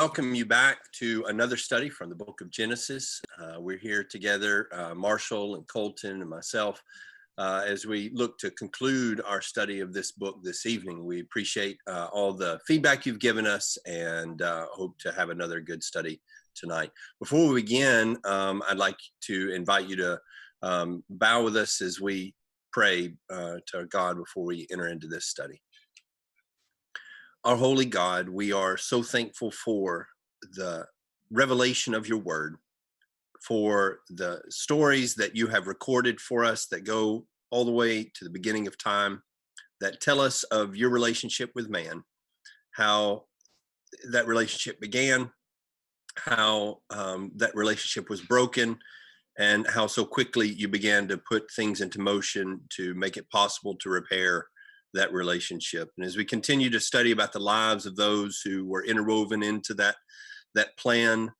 welcome you back to another study from the book of Genesis. We're here together, Marshall and Colton and myself, as we look to conclude our study of this book this evening. We appreciate all the feedback you've given us and hope to have another good study tonight. Before we begin, I'd like to invite you to bow with us as we pray to God before we enter into this study. Our holy God, we are so thankful for the revelation of your word, for the stories that you have recorded for us that go all the way to the beginning of time, that tell us of your relationship with man, how that relationship began, how that relationship was broken, and how so quickly you began to put things into motion to make it possible to repair that relationship. And as we continue to study about the lives of those who were interwoven into that plan,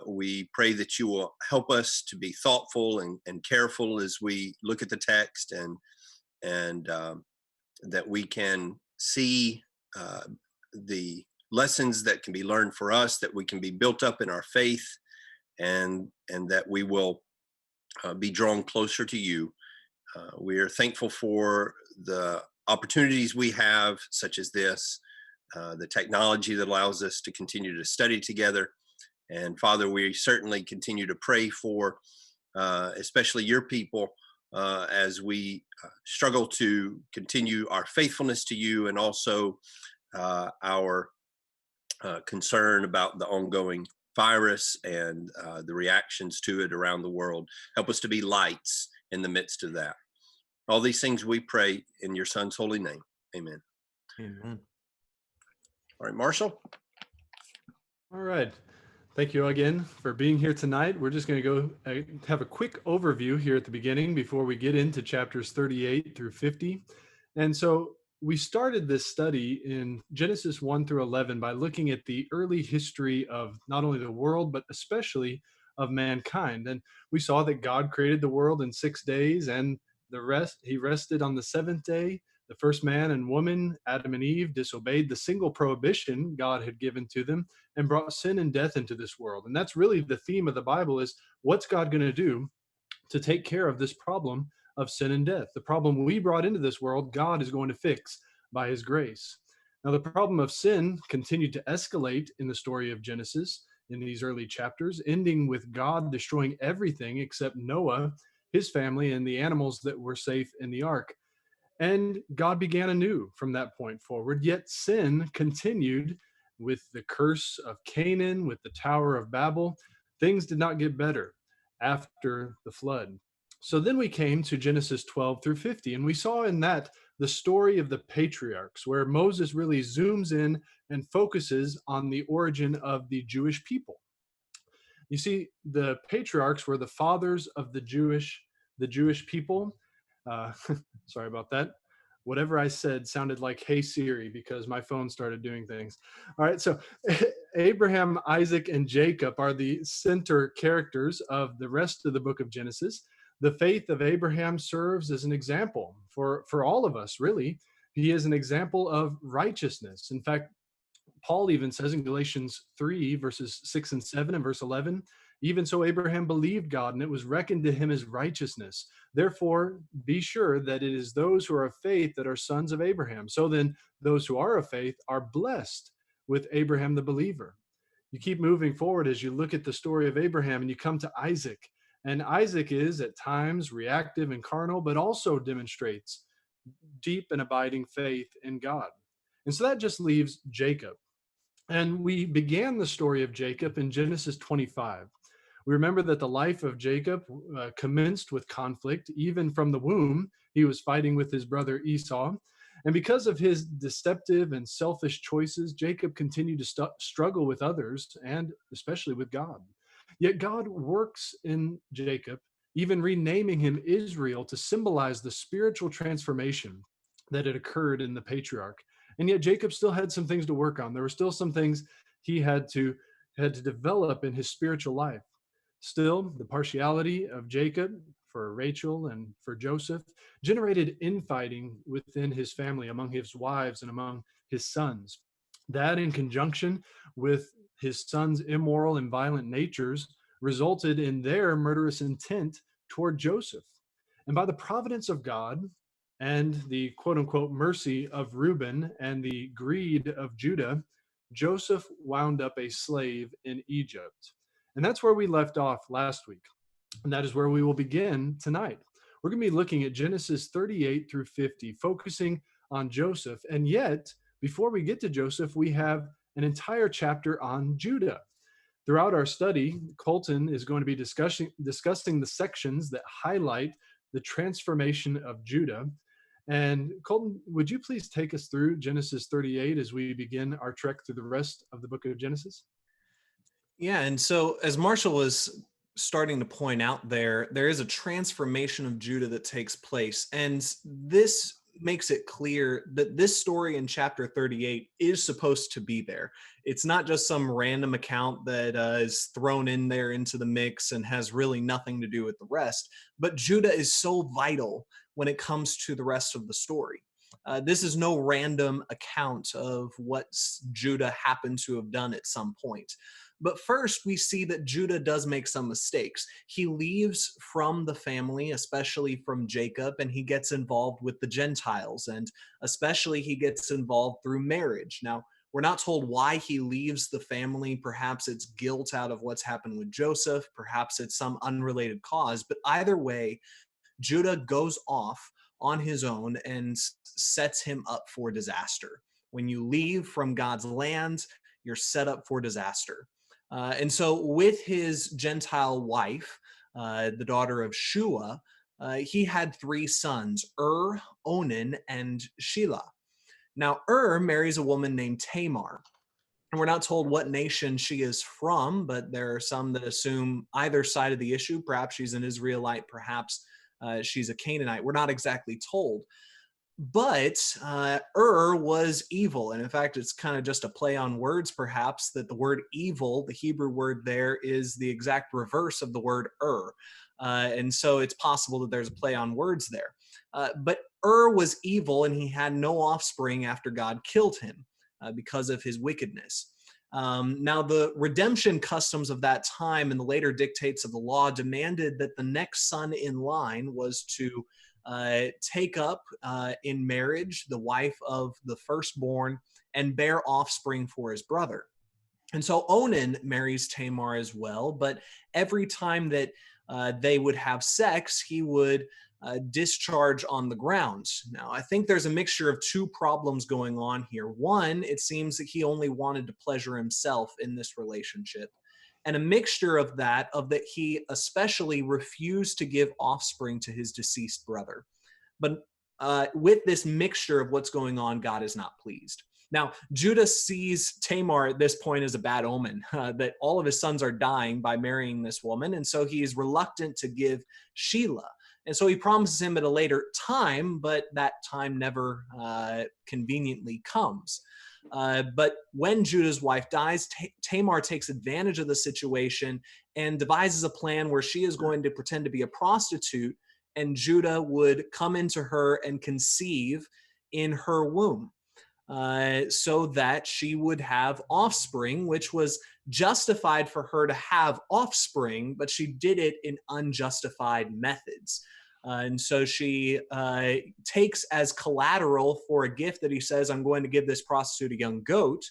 we pray that you will help us to be thoughtful and careful as we look at the text, and that we can see the lessons that can be learned for us, that we can be built up in our faith, and that we will be drawn closer to you. We are thankful for the opportunities we have, such as this, the technology that allows us to continue to study together. And Father, we certainly continue to pray for especially your people as we struggle to continue our faithfulness to you, and also our concern about the ongoing virus and the reactions to it around the world. Help us to be lights in the midst of that. All these things we pray in your son's holy name. Amen. Amen. All right, Marshall. All right. Thank you again for being here tonight. We're just going to go have a quick overview here at the beginning before we get into chapters 38 through 50. And so we started this study in Genesis 1 through 11 by looking at the early history of not only the world, but especially of mankind. And we saw that God created the world in 6 days, and he rested on the seventh day. The first man and woman, Adam and Eve, disobeyed the single prohibition God had given to them and brought sin and death into this world. And that's really the theme of the Bible, is what's God going to do to take care of this problem of sin and death? The problem we brought into this world, God is going to fix by his grace. Now, the problem of sin continued to escalate in the story of Genesis in these early chapters, ending with God destroying everything except Noah, his family, and the animals that were safe in the ark. And God began anew from that point forward. Yet sin continued with the curse of Canaan, with the Tower of Babel. Things did not get better after the flood. So then we came to Genesis 12 through 50, and we saw in that the story of the patriarchs, where Moses really zooms in and focuses on the origin of the Jewish people. You see, the patriarchs were the fathers of the Jewish people. Uh, Sorry about that. Whatever I said sounded like "Hey Siri" because my phone started doing things. All right, so Abraham, Isaac, and Jacob are the center characters of the rest of the book of Genesis. The faith of Abraham serves as an example for all of us, really. He is an example of righteousness. In fact, Paul even says in Galatians 3, verses 6 and 7 and verse 11, even so Abraham believed God, and it was reckoned to him as righteousness. Therefore, be sure that it is those who are of faith that are sons of Abraham. So then, those who are of faith are blessed with Abraham the believer. You keep moving forward as you look at the story of Abraham, and you come to Isaac. And Isaac is at times reactive and carnal, but also demonstrates deep and abiding faith in God. And so that just leaves Jacob. And we began the story of Jacob in Genesis 25. We remember that the life of Jacob commenced with conflict. Even from the womb, he was fighting with his brother Esau. And because of his deceptive and selfish choices, Jacob continued to struggle with others, and especially with God. Yet God works in Jacob, even renaming him Israel to symbolize the spiritual transformation that had occurred in the patriarch. And yet Jacob still had some things to work on. There were still some things he had to develop in his spiritual life. Still, the partiality of Jacob for Rachel and for Joseph generated infighting within his family, among his wives and among his sons. That, in conjunction with his son's immoral and violent natures resulted in their murderous intent toward Joseph. And by the providence of God and the quote unquote mercy of Reuben and the greed of Judah, Joseph wound up a slave in Egypt. And that's where we left off last week. And that is where we will begin tonight. We're going to be looking at Genesis 38 through 50, focusing on Joseph. And yet, before we get to Joseph, we have an entire chapter on Judah. Throughout our study, Colton is going to be discussing the sections that highlight the transformation of Judah. And Colton, would you please take us through Genesis 38 as we begin our trek through the rest of the book of Genesis? Yeah, and so as Marshall was starting to point out there is a transformation of Judah that takes place. And this makes it clear that this story in chapter 38 is supposed to be there. It's not just some random account that is thrown in there into the mix and has really nothing to do with the rest. But Judah is so vital when it comes to the rest of the story. This is no random account of what Judah happened to have done at some point. But first, we see that Judah does make some mistakes. He leaves from the family, especially from Jacob, and he gets involved with the Gentiles, and especially he gets involved through marriage. Now, we're not told why he leaves the family. Perhaps it's guilt out of what's happened with Joseph. Perhaps it's some unrelated cause. But either way, Judah goes off on his own and sets him up for disaster. When you leave from God's land, you're set up for disaster. And so with his Gentile wife, the daughter of Shua, he had three sons, Onan, and Shelah. Now, marries a woman named Tamar. And we're not told what nation she is from, but there are some that assume either side of the issue. Perhaps she's an Israelite, perhaps she's a Canaanite. We're not exactly told. But was evil. And in fact, it's kind of just a play on words, perhaps, that the word evil, the Hebrew word there, is the exact reverse of the word and so it's possible that there's a play on words there. But was evil, and he had no offspring after God killed him because of his wickedness. Now, the redemption customs of that time and the later dictates of the law demanded that the next son in line was to take up in marriage the wife of the firstborn and bear offspring for his brother. And so Onan marries Tamar as well, but every time that they would have sex, he would discharge on the ground. Now, I think there's a mixture of two problems going on here. One, it seems that he only wanted to pleasure himself in this relationship. And a mixture of that he especially refused to give offspring to his deceased brother. But with this mixture of what's going on, God is not pleased. Now, Judah sees Tamar at this point as a bad omen, that all of his sons are dying by marrying this woman, and so he is reluctant to give Shelah. And so he promises him at a later time, but that time never conveniently comes. But when Judah's wife dies, Tamar takes advantage of the situation and devises a plan where she is going to pretend to be a prostitute, and Judah would come into her and conceive in her womb so that she would have offspring, which was justified for her to have offspring, but she did it in unjustified methods. And so she takes as collateral for a gift that he says, I'm going to give this prostitute a young goat.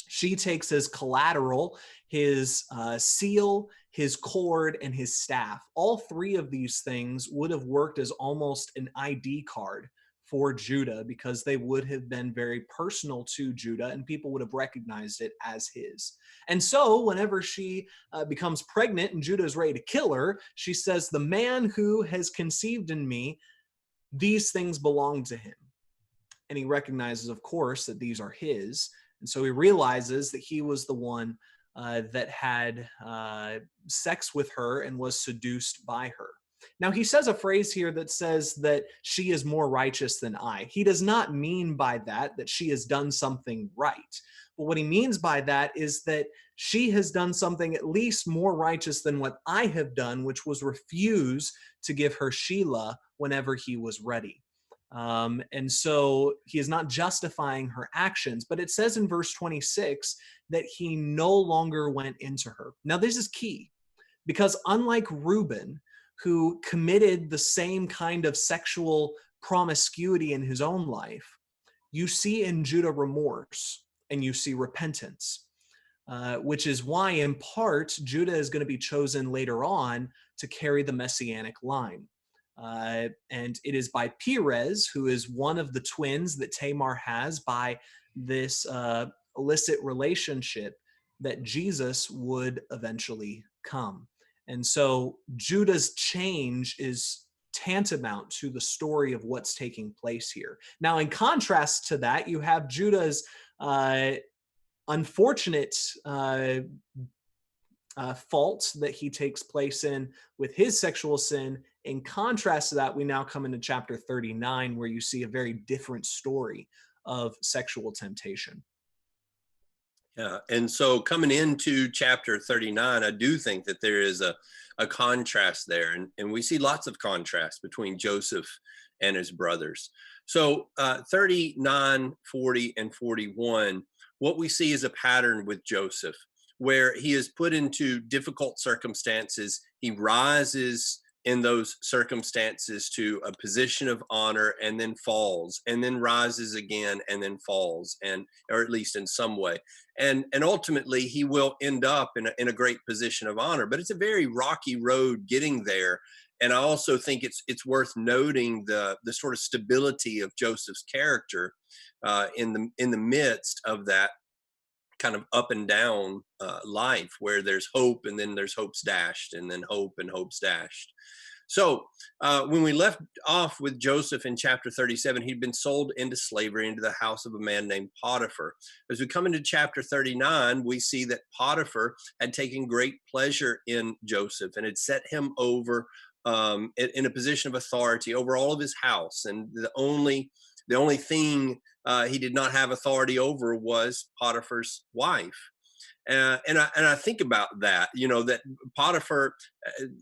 She takes as collateral his seal, his cord, and his staff. All three of these things would have worked as almost an ID card for Judah because they would have been very personal to Judah and people would have recognized it as his. And so whenever she becomes pregnant and Judah is ready to kill her, she says, the man who has conceived in me, these things belong to him. And he recognizes, of course, that these are his. And so he realizes that he was the one that had sex with her and was seduced by her. Now, he says a phrase here that says that she is more righteous than I. He does not mean by that she has done something right. But what he means by that is that she has done something at least more righteous than what I have done, which was refuse to give her Shelah whenever he was ready. And so he is not justifying her actions, but it says in verse 26 that he no longer went into her. Now, this is key because unlike Reuben, who committed the same kind of sexual promiscuity in his own life, you see in Judah remorse and you see repentance, which is why, in part, Judah is going to be chosen later on to carry the messianic line. And it is by Perez, who is one of the twins that Tamar has by this illicit relationship, that Jesus would eventually come. And so Judah's change is tantamount to the story of what's taking place here. Now, in contrast to that, you have Judah's unfortunate fault that he takes place in with his sexual sin. In contrast to that, we now come into chapter 39, where you see a very different story of sexual temptation. Yeah. And so coming into chapter 39, I do think that there is a contrast there. And we see lots of contrast between Joseph and his brothers. So 39, 40, and 41, what we see is a pattern with Joseph, where he is put into difficult circumstances. He rises in those circumstances to a position of honor and then falls and then rises again and then falls, and or at least in some way. And ultimately he will end up in a great position of honor, but it's a very rocky road getting there. And I also think it's worth noting the sort of stability of Joseph's character in the midst of that kind of up and down life, where there's hope and then there's hopes dashed and then hope and hopes dashed. So when we left off with Joseph in chapter 37, he'd been sold into slavery into the house of a man named Potiphar. As we come into chapter 39, we see that Potiphar had taken great pleasure in Joseph and had set him over in a position of authority over all of his house. And the only thing he did not have authority over was Potiphar's wife. And I think about that, that Potiphar,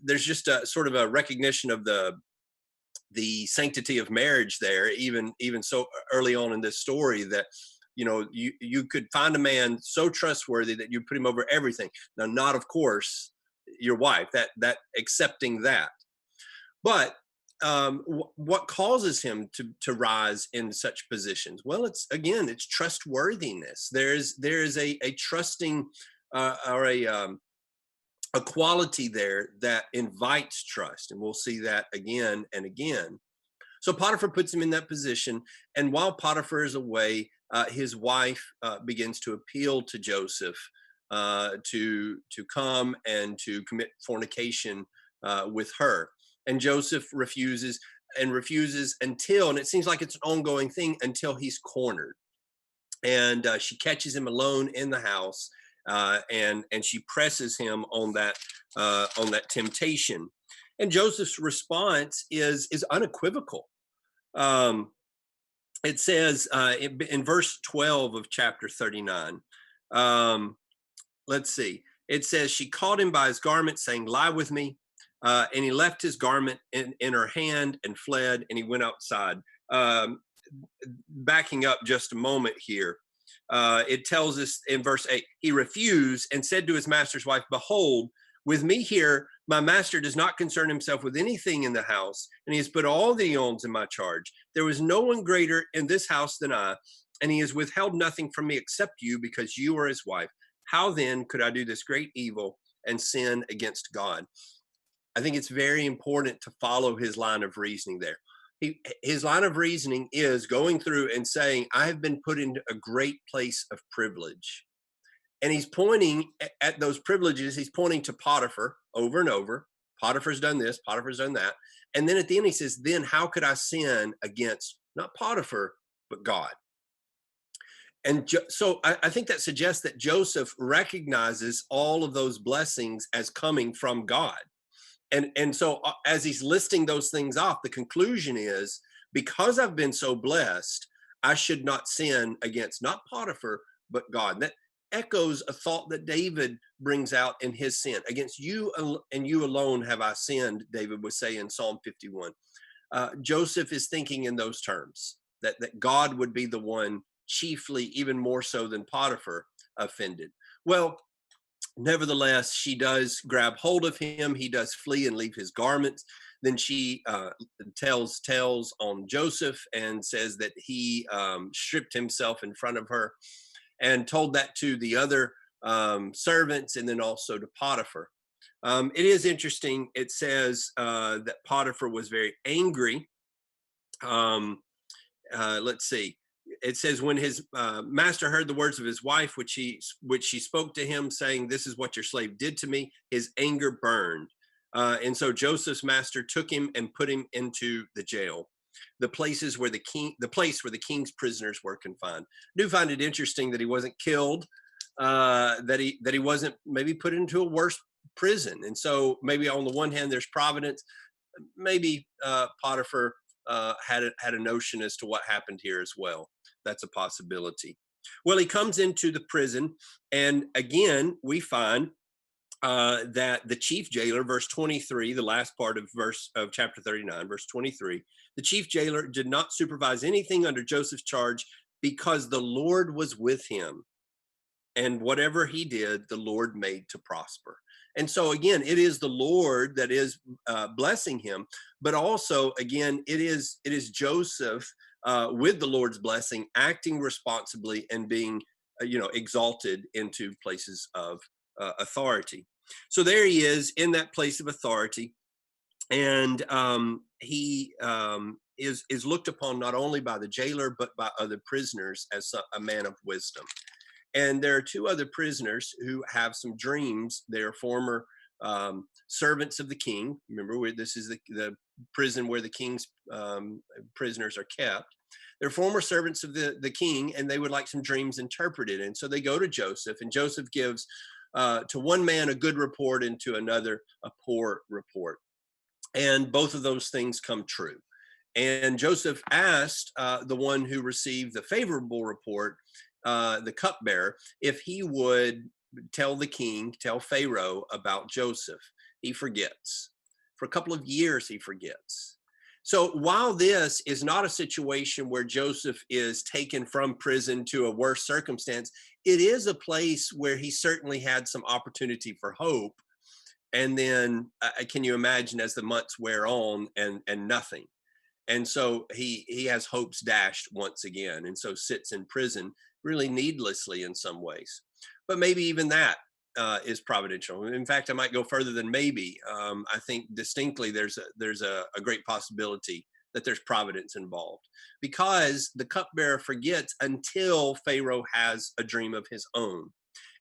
there's just a sort of a recognition of the sanctity of marriage there, even so early on in this story, that you could find a man so trustworthy that you put him over everything. Now, not of course your wife, that accepting that, but what causes him to rise in such positions? Well, it's trustworthiness. There is a trusting or a quality there that invites trust, and we'll see that again and again. So Potiphar puts him in that position, and while Potiphar is away, his wife begins to appeal to Joseph to come and to commit fornication with her. And Joseph refuses until, and it seems like it's an ongoing thing, until he's cornered. And she catches him alone in the house, and she presses him on that temptation. And Joseph's response is unequivocal. It says in verse 12 of chapter 39, let's see. It says, she caught him by his garment, saying, "Lie with me." And he left his garment in her hand and fled, and he went outside. Backing up just a moment here, it tells us in verse 8, he refused and said to his master's wife, "Behold, with me here, my master does not concern himself with anything in the house, and he has put all the owns in my charge. There was no one greater in this house than I, and he has withheld nothing from me except you, because you are his wife. How then could I do this great evil and sin against God?" I think it's very important to follow his line of reasoning there. His line of reasoning is going through and saying, I have been put into a great place of privilege. And he's pointing at those privileges. He's pointing to Potiphar over and over. Potiphar's done this, Potiphar's done that. And then at the end, he says, then how could I sin against not Potiphar, but God? And so I think that suggests that Joseph recognizes all of those blessings as coming from God. And so as he's listing those things off, the conclusion is, because I've been so blessed, I should not sin against not Potiphar, but God. That echoes a thought that David brings out in his sin. Against you and you alone have I sinned, David would say in Psalm 51. Joseph is thinking in those terms, that God would be the one chiefly, even more so than Potiphar, offended. Well, nevertheless, she does grab hold of him. He does flee and leave his garments. Then she tells tales on Joseph and says that he stripped himself in front of her, and told that to the other servants, and then also to Potiphar. It is interesting. It says that Potiphar was very angry. Let's see. It says when his master heard the words of his wife, which she spoke to him, saying, "This is what your slave did to me," his anger burned. And so Joseph's master took him and put him into the jail, the place where the king's prisoners were confined. I do find it interesting that he wasn't killed, that he wasn't maybe put into a worse prison. And so maybe on the one hand, there's providence. Maybe Potiphar had a notion as to what happened here as well. That's a possibility. Well, he comes into the prison, and again, we find that the chief jailer, verse 23, the last part of chapter 39, verse 23, the chief jailer did not supervise anything under Joseph's charge because the Lord was with him. And whatever he did, the Lord made to prosper. And so again, it is the Lord that is blessing him, but also again, it is Joseph with the Lord's blessing, acting responsibly and being exalted into places of authority. So there he is in that place of authority, and he is looked upon not only by the jailer but by other prisoners as a man of wisdom. And there are two other prisoners who have some dreams. They're former servants of the king. Remember, this is the prison where the king's prisoners are kept. They're former servants of the king, and they would like some dreams interpreted. And so they go to Joseph, and Joseph gives to one man a good report and to another a poor report. And both of those things come true. And Joseph asked the one who received the favorable report, the cupbearer, if he would tell Pharaoh about Joseph. He forgets. For a couple of years, he forgets. So while this is not a situation where Joseph is taken from prison to a worse circumstance, it is a place where he certainly had some opportunity for hope. And then can you imagine as the months wear on and nothing? And so he has hopes dashed once again, and so sits in prison really needlessly in some ways. But maybe even that is providential. In fact, I might go further than maybe. I think distinctly there's a great possibility that there's providence involved, because the cupbearer forgets until Pharaoh has a dream of his own.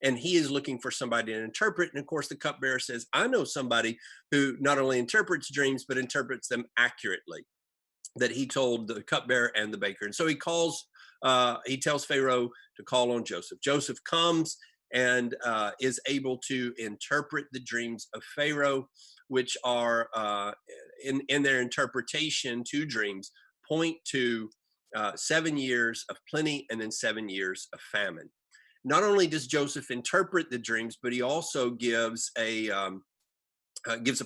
And he is looking for somebody to interpret. And of course, the cupbearer says, "I know somebody who not only interprets dreams, but interprets them accurately," that he told the cupbearer and the baker. And so he tells Pharaoh to call on Joseph. Joseph comes and is able to interpret the dreams of Pharaoh, which are in their interpretation, two dreams point to 7 years of plenty and then 7 years of famine. Not only does Joseph interpret the dreams, but he also gives a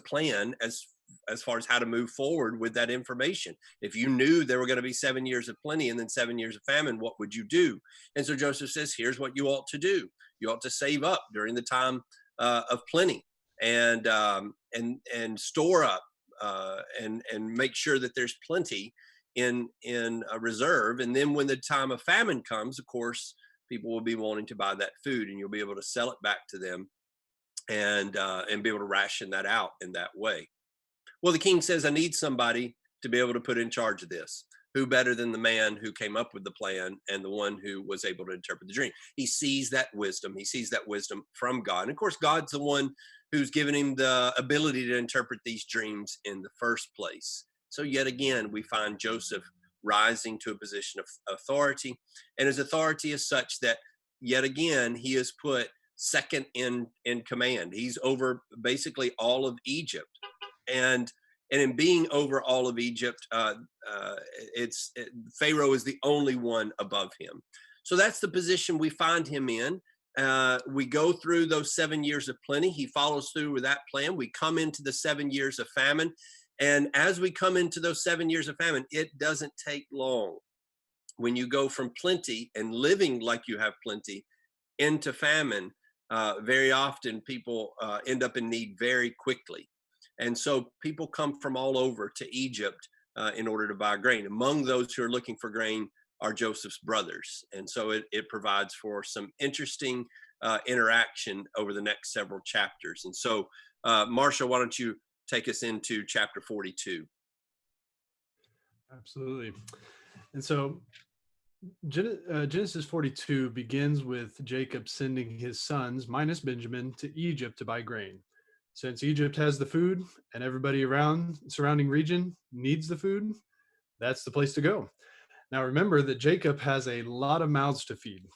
plan as far as how to move forward with that information. If you knew there were going to be 7 years of plenty and then 7 years of famine, what would you do? And so Joseph says, here's what you ought to do. You ought to save up during the time of plenty, and store up and make sure that there's plenty in a reserve. And then when the time of famine comes, of course, people will be wanting to buy that food, and you'll be able to sell it back to them and be able to ration that out in that way. Well, the king says, I need somebody to be able to put in charge of this. Who better than the man who came up with the plan and the one who was able to interpret the dream? He sees that wisdom. He sees that wisdom from God. And of course, God's the one who's given him the ability to interpret these dreams in the first place. So yet again, we find Joseph rising to a position of authority. And his authority is such that yet again, he is put second in command. He's over basically all of Egypt. And in being over all of Egypt, Pharaoh is the only one above him. So that's the position we find him in. We go through those 7 years of plenty. He follows through with that plan. We come into the 7 years of famine. And as we come into those 7 years of famine, it doesn't take long. When you go from plenty and living like you have plenty into famine, very often people end up in need very quickly. And so people come from all over to Egypt in order to buy grain. Among those who are looking for grain are Joseph's brothers. And so it provides for some interesting interaction over the next several chapters. And so, Marshall, why don't you take us into chapter 42? Absolutely. And so Genesis 42 begins with Jacob sending his sons, minus Benjamin, to Egypt to buy grain. Since Egypt has the food and everybody around surrounding region needs the food, that's the place to go. Now remember that Jacob has a lot of mouths to feed.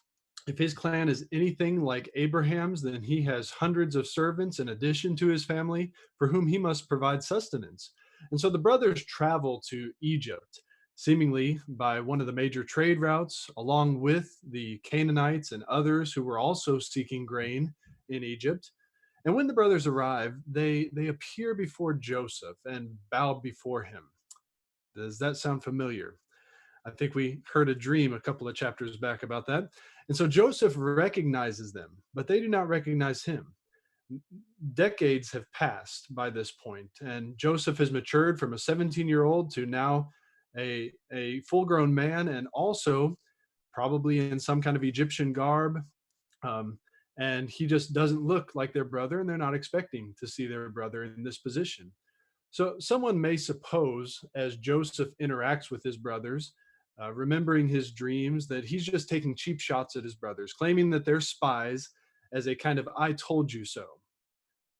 If his clan is anything like Abraham's, then he has hundreds of servants in addition to his family for whom he must provide sustenance. And so the brothers travel to Egypt, seemingly by one of the major trade routes, along with the Canaanites and others who were also seeking grain in Egypt. And when the brothers arrive, they appear before Joseph and bow before him. Does that sound familiar? I think we heard a dream a couple of chapters back about that. And so Joseph recognizes them, but they do not recognize him. Decades have passed by this point, and Joseph has matured from a 17-year-old to now a full-grown man, and also probably in some kind of Egyptian garb. And he just doesn't look like their brother, and they're not expecting to see their brother in this position. So someone may suppose, as Joseph interacts with his brothers, remembering his dreams, that he's just taking cheap shots at his brothers, claiming that they're spies as a kind of "I told you so."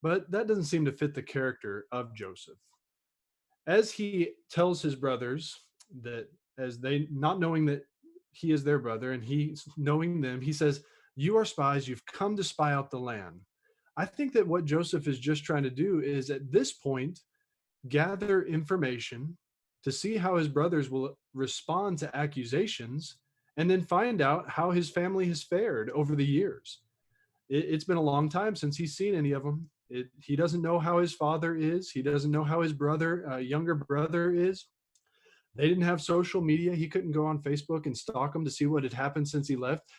But that doesn't seem to fit the character of Joseph. As he tells his brothers that, as they not knowing that he is their brother and he's knowing them, he says, "You are spies, you've come to spy out the land." I think that what Joseph is just trying to do is at this point gather information to see how his brothers will respond to accusations, and then find out how his family has fared over the years. It's been a long time since he's seen any of them. He doesn't know how his father is. He doesn't know how his brother, younger brother, is. They didn't have social media. He couldn't go on Facebook and stalk them to see what had happened since he left.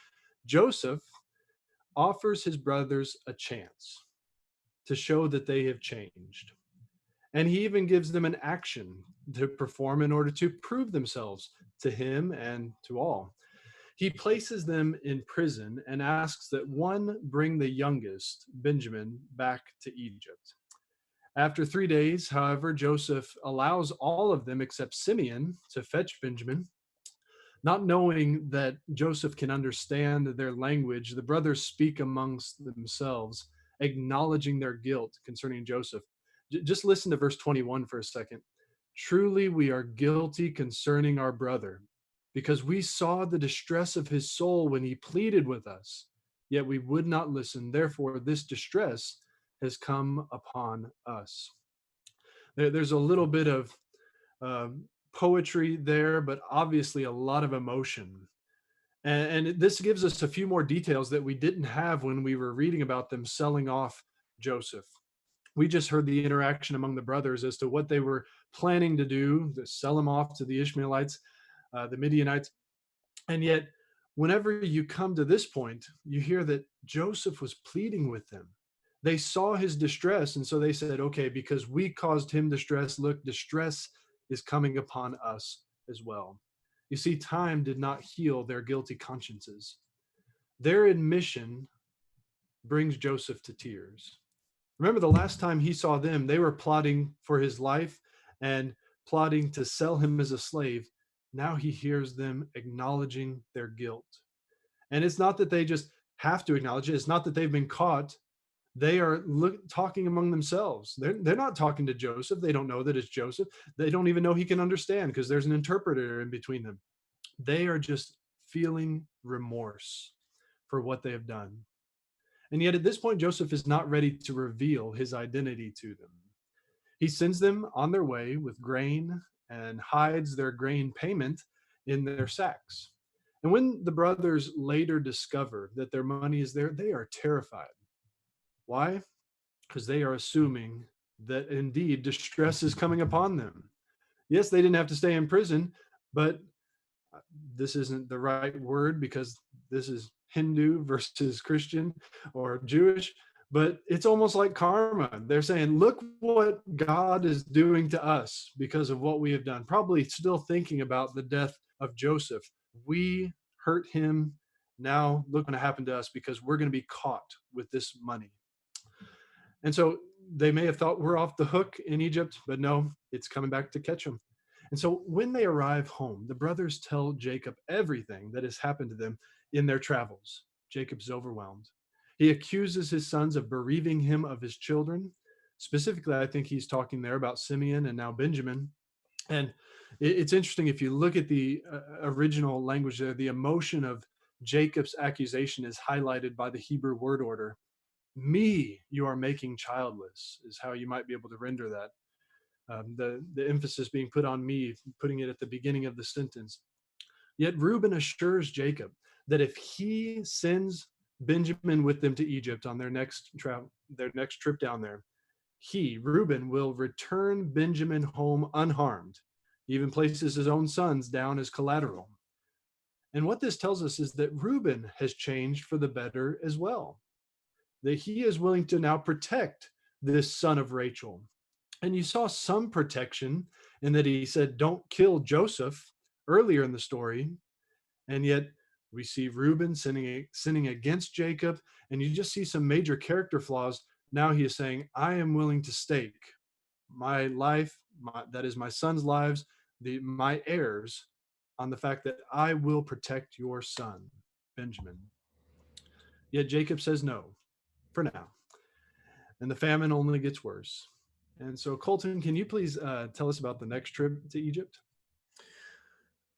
Joseph offers his brothers a chance to show that they have changed. And he even gives them an action to perform in order to prove themselves to him and to all. He places them in prison and asks that one bring the youngest, Benjamin, back to Egypt. After 3 days, however, Joseph allows all of them except Simeon to fetch Benjamin. Not knowing that Joseph can understand their language, the brothers speak amongst themselves, acknowledging their guilt concerning Joseph. Just listen to verse 21 for a second. "Truly, we are guilty concerning our brother, because we saw the distress of his soul when he pleaded with us, yet we would not listen. Therefore, this distress has come upon us." There's a little bit of poetry there, but obviously a lot of emotion. And this gives us a few more details that we didn't have when we were reading about them selling off Joseph. We just heard the interaction among the brothers as to what they were planning to do, to sell him off to the Ishmaelites, the Midianites. And yet, whenever you come to this point, you hear that Joseph was pleading with them. They saw his distress, and so they said, "Okay, because we caused him distress, look, distress is coming upon us as well." You see, time did not heal their guilty consciences. Their admission brings Joseph to tears. Remember, the last time he saw them, they were plotting for his life and plotting to sell him as a slave. Now he hears them acknowledging their guilt. And it's not that they just have to acknowledge it. It's not that they've been caught. They are talking among themselves. They're not talking to Joseph. They don't know that it's Joseph. They don't even know he can understand because there's an interpreter in between them. They are just feeling remorse for what they have done. And yet at this point, Joseph is not ready to reveal his identity to them. He sends them on their way with grain and hides their grain payment in their sacks. And when the brothers later discover that their money is there, they are terrified. Why? Because they are assuming that indeed distress is coming upon them. Yes, they didn't have to stay in prison, but this isn't the right word because this is Hindu versus Christian or Jewish, but it's almost like karma. They're saying, look what God is doing to us because of what we have done. Probably still thinking about the death of Joseph. We hurt him. Now look what happened to us because we're going to be caught with this money. And so they may have thought we're off the hook in Egypt, but no, it's coming back to catch them. And so when they arrive home, the brothers tell Jacob everything that has happened to them in their travels. Jacob's overwhelmed. He accuses his sons of bereaving him of his children. Specifically, I think he's talking there about Simeon and now Benjamin. And it's interesting if you look at the original language there, the emotion of Jacob's accusation is highlighted by the Hebrew word order. Me, you are making childless, is how you might be able to render that. The emphasis being put on me, putting it at the beginning of the sentence. Yet Reuben assures Jacob that if he sends Benjamin with them to Egypt on their next trip down there, he, Reuben, will return Benjamin home unharmed. He even places his own sons down as collateral. And what this tells us is that Reuben has changed for the better as well. That he is willing to now protect this son of Rachel. And you saw some protection in that he said, don't kill Joseph earlier in the story. And yet we see Reuben sinning against Jacob. And you just see some major character flaws. Now he is saying, I am willing to stake my life, that is my son's lives, my heirs, on the fact that I will protect your son, Benjamin. Yet Jacob says no, for now. And the famine only gets worse. And so, Colton, can you please tell us about the next trip to Egypt?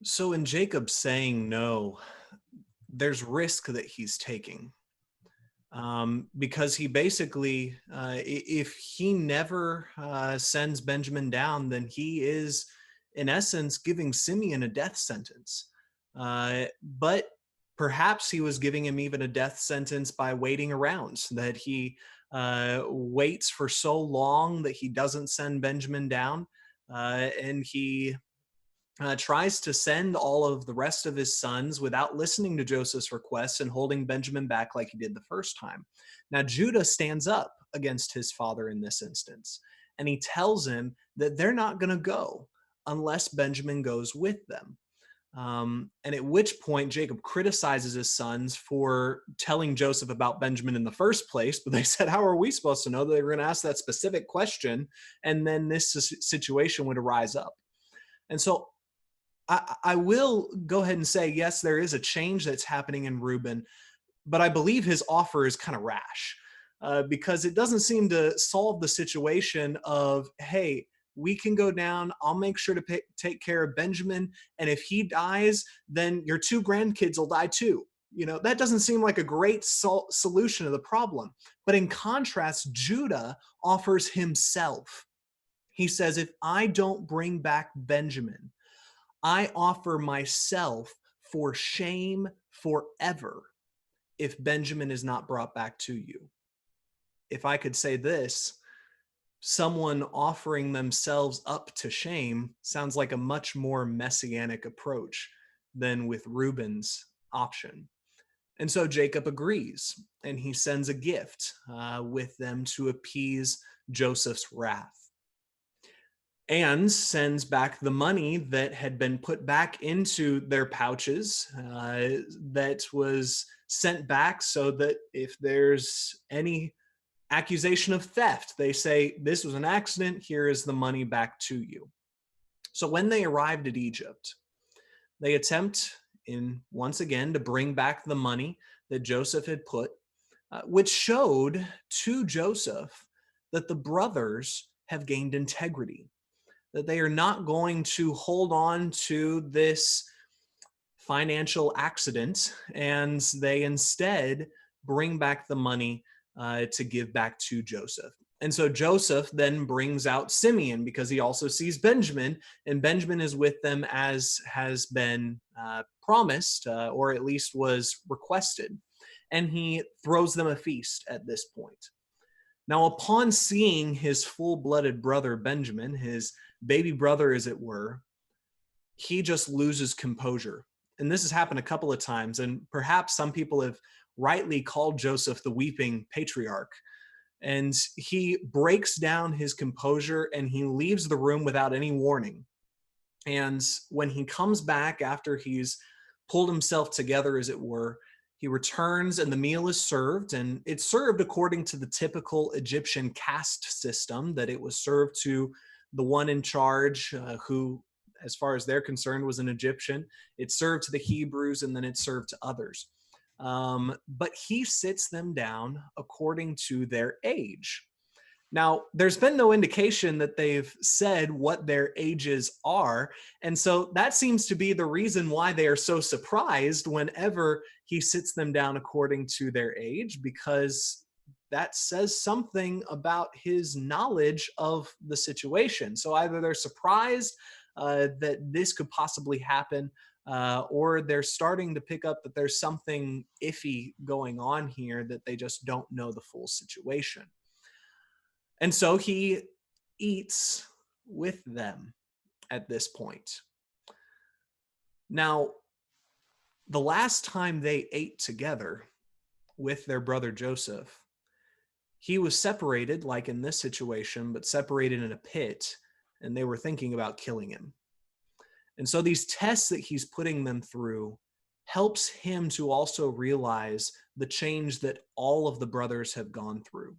So in Jacob saying no, there's risk that he's taking. Because he basically, if he never sends Benjamin down, then he is, in essence, giving Simeon a death sentence. But perhaps he was giving him even a death sentence by waiting around, that he waits for so long that he doesn't send Benjamin down, and he tries to send all of the rest of his sons without listening to Joseph's requests and holding Benjamin back like he did the first time. Now, Judah stands up against his father in this instance, and he tells him that they're not going to go unless Benjamin goes with them. And at which point Jacob criticizes his sons for telling Joseph about Benjamin in the first place, but they said, how are we supposed to know that they were going to ask that specific question? And then this situation would arise up. And so I will go ahead and say, yes, there is a change that's happening in Reuben, but I believe his offer is kind of rash because it doesn't seem to solve the situation of, hey, we can go down. I'll make sure to take care of Benjamin. And if he dies, then your 2 grandkids will die too. You know, that doesn't seem like a great solution to the problem. But in contrast, Judah offers himself. He says, if I don't bring back Benjamin, I offer myself for shame forever if Benjamin is not brought back to you. If I could say this, someone offering themselves up to shame sounds like a much more messianic approach than with Reuben's option. And so Jacob agrees, and he sends a gift with them to appease Joseph's wrath, and sends back the money that had been put back into their pouches that was sent back so that if there's any accusation of theft, they say, this was an accident, here is the money back to you. So when they arrived at Egypt, they attempt once again to bring back the money that Joseph had put, which showed to Joseph that the brothers have gained integrity, that they are not going to hold on to this financial accident, and they instead bring back the money to give back to Joseph. And so Joseph then brings out Simeon because he also sees Benjamin, and Benjamin is with them as has been promised, or at least was requested. And he throws them a feast at this point. Now, upon seeing his full-blooded brother Benjamin, his baby brother as it were, he just loses composure. And this has happened a couple of times, and perhaps some people have rightly called Joseph the weeping patriarch. And he breaks down his composure and he leaves the room without any warning. And when he comes back after he's pulled himself together, as it were, he returns and the meal is served. And it's served according to the typical Egyptian caste system, that it was served to the one in charge, who, as far as they're concerned, was an Egyptian. It's served to the Hebrews, and then it's served to others. But he sits them down according to their age. Now, there's been no indication that they've said what their ages are. And so that seems to be the reason why they are so surprised whenever he sits them down according to their age, because that says something about his knowledge of the situation. So either they're surprised that this could possibly happen, or they're starting to pick up that there's something iffy going on here, that they just don't know the full situation. And so he eats with them at this point. Now, the last time they ate together with their brother Joseph, he was separated, like in this situation, but separated in a pit, and they were thinking about killing him. And so these tests that he's putting them through helps him to also realize the change that all of the brothers have gone through.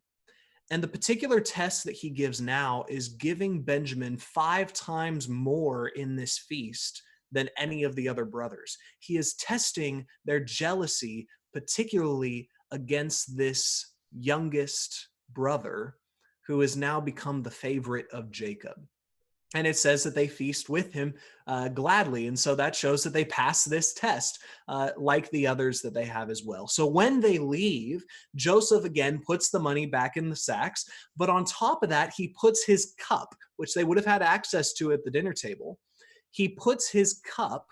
And the particular test that he gives now is giving Benjamin 5 times more in this feast than any of the other brothers. He is testing their jealousy, particularly against this youngest brother, who has now become the favorite of Jacob. And it says that they feast with him gladly. And so that shows that they pass this test like the others that they have as well. So when they leave, Joseph again puts the money back in the sacks. But on top of that, he puts his cup, which they would have had access to at the dinner table. He puts his cup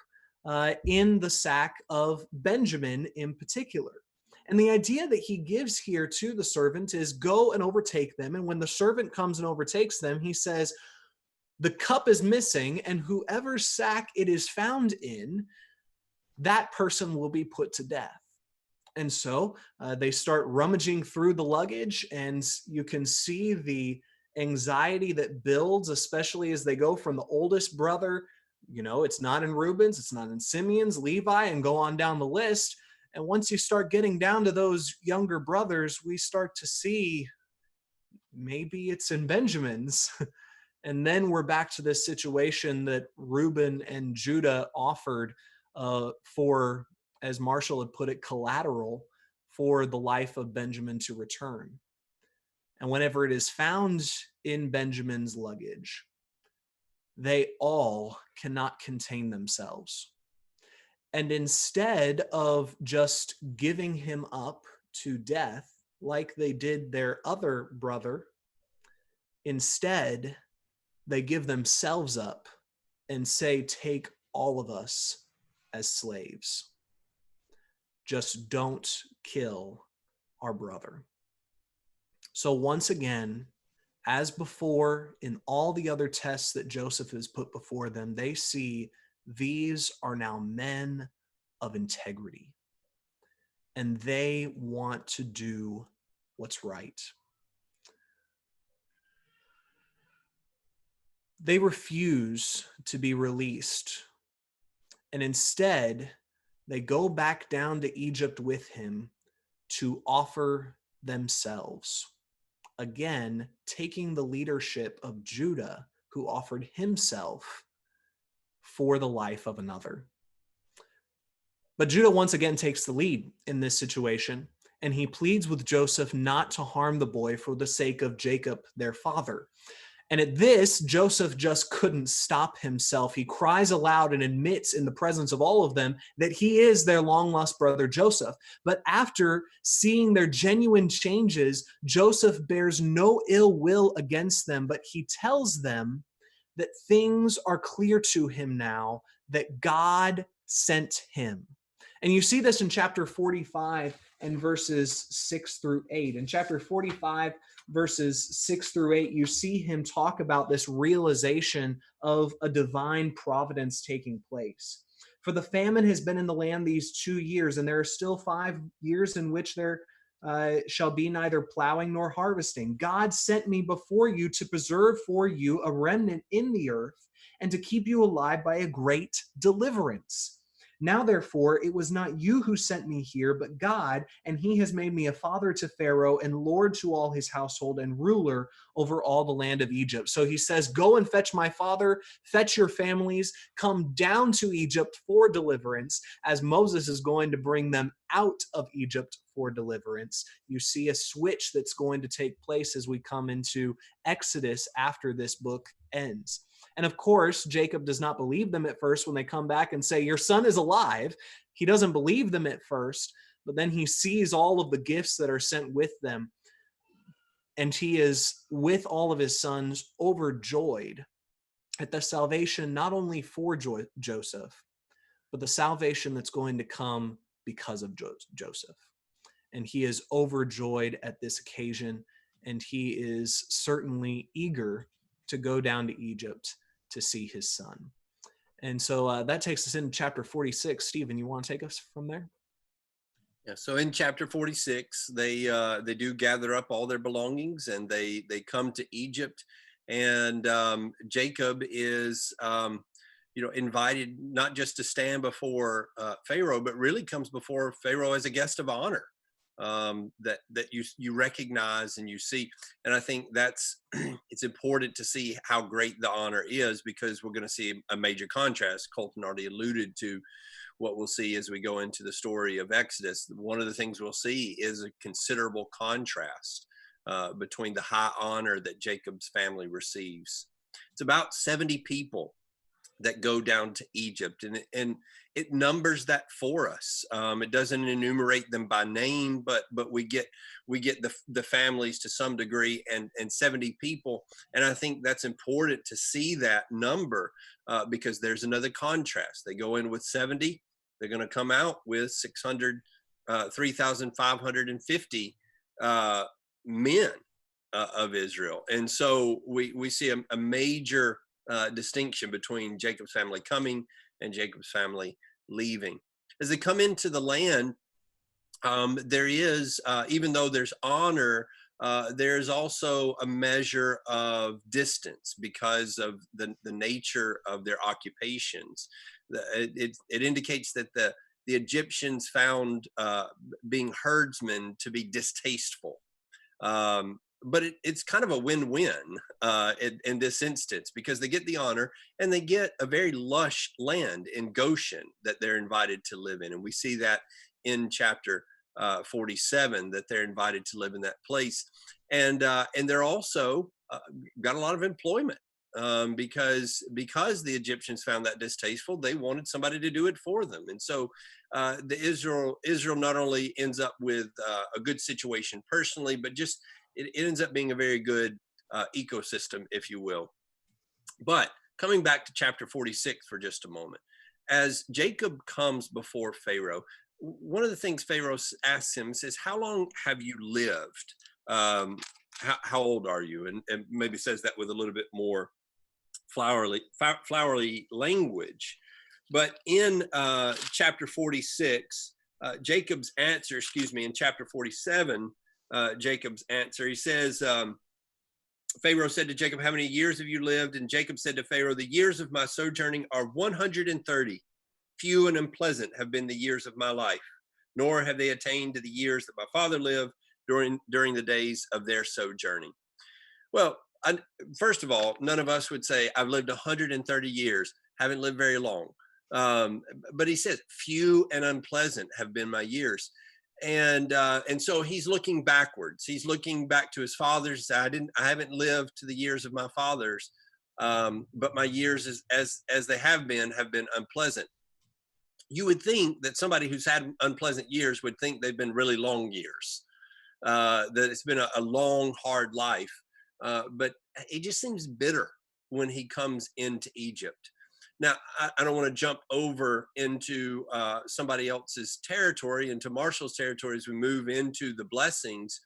in the sack of Benjamin in particular. And the idea that he gives here to the servant is go and overtake them. And when the servant comes and overtakes them, he says, the cup is missing, and whoever sack it is found in, that person will be put to death. And so they start rummaging through the luggage, and you can see the anxiety that builds, especially as they go from the oldest brother. You know, it's not in Reuben's, it's not in Simeon's, Levi, and go on down the list. And once you start getting down to those younger brothers, we start to see maybe it's in Benjamin's. And then we're back to this situation that Reuben and Judah offered for, as Marshall had put it, collateral for the life of Benjamin to return. And whenever it is found in Benjamin's luggage, they all cannot contain themselves. And instead of just giving him up to death like they did their other brother, instead, they give themselves up and say, take all of us as slaves. Just don't kill our brother. So once again, as before, in all the other tests that Joseph has put before them, they see these are now men of integrity. And they want to do what's right. They refuse to be released, and instead they go back down to Egypt with him to offer themselves, again taking the leadership of Judah, who offered himself for the life of another. But Judah once again takes the lead in this situation, and he pleads with Joseph not to harm the boy for the sake of Jacob, their father. And at this, Joseph just couldn't stop himself. He cries aloud and admits in the presence of all of them that he is their long-lost brother Joseph. But after seeing their genuine changes, Joseph bears no ill will against them, but he tells them that things are clear to him now, that God sent him. And you see this in chapter 45 and verses 6 through 8. In chapter 45, verses 6 through 8, you see him talk about this realization of a divine providence taking place. For the famine has been in the land these 2 years, and there are still 5 years in which there shall be neither plowing nor harvesting. God sent me before you to preserve for you a remnant in the earth and to keep you alive by a great deliverance. Now, therefore, it was not you who sent me here, but God, and he has made me a father to Pharaoh and lord to all his household and ruler over all the land of Egypt. So he says, go and fetch my father, fetch your families, come down to Egypt for deliverance, as Moses is going to bring them out of Egypt for deliverance. You see a switch that's going to take place as we come into Exodus after this book ends. And of course, Jacob does not believe them at first when they come back and say, your son is alive. He doesn't believe them at first, but then he sees all of the gifts that are sent with them. And he is, with all of his sons, overjoyed at the salvation, not only for Joseph, but the salvation that's going to come because of Joseph. And he is overjoyed at this occasion, and he is certainly eager to go down to Egypt to see his son. And so that takes us into chapter 46. Stephen, you want to take us from there? Yeah, so in chapter 46, they do gather up all their belongings and they come to Egypt, and Jacob is invited not just to stand before Pharaoh, but really comes before Pharaoh as a guest of honor. That you recognize and you see, and I think that's it's important to see how great the honor is, because we're going to see a major contrast. Colton already alluded to what we'll see as we go into the story of Exodus. One of the things we'll see is a considerable contrast between the high honor that Jacob's family receives. It's about 70 people that go down to Egypt, and it numbers that for us. It doesn't enumerate them by name, but we get the families to some degree, and 70 people. And I think that's important to see that number because there's another contrast. They go in with 70, they're going to come out with 3,550 men of Israel. And so we see a major distinction between Jacob's family coming and Jacob's family leaving. As they come into the land, there is, even though there's honor, there's also a measure of distance because of the nature of their occupations. It indicates that the Egyptians found being herdsmen to be distasteful. But it's kind of a win-win in this instance, because they get the honor and they get a very lush land in Goshen that they're invited to live in. And we see that in chapter 47, that they're invited to live in that place. And they're also got a lot of employment because the Egyptians found that distasteful. They wanted somebody to do it for them. And so Israel not only ends up with a good situation personally, but just it ends up being a very good ecosystem, if you will. But coming back to chapter 46 for just a moment, as Jacob comes before Pharaoh, one of the things Pharaoh asks him, says, how long have you lived? How old are you? And maybe says that with a little bit more flowery language. But in chapter 46, Jacob's answer, in chapter 47, Jacob's answer, he says, Pharaoh said to Jacob, how many years have you lived? And Jacob said to Pharaoh, the years of my sojourning are 130. Few and unpleasant have been the years of my life, nor have they attained to the years that my father lived during the days of their sojourning. Well, first of all, none of us would say, I've lived 130 years, haven't lived very long. But he says, few and unpleasant have been my years. And so he's looking backwards. He's looking back to his fathers. I haven't lived to the years of my fathers, but my years as they have been unpleasant. You would think that somebody who's had unpleasant years would think they've been really long years, that it's been a long, hard life. But he just seems bitter when he comes into Egypt. Now, I don't want to jump over into somebody else's territory, into Marshall's territory as we move into the blessings,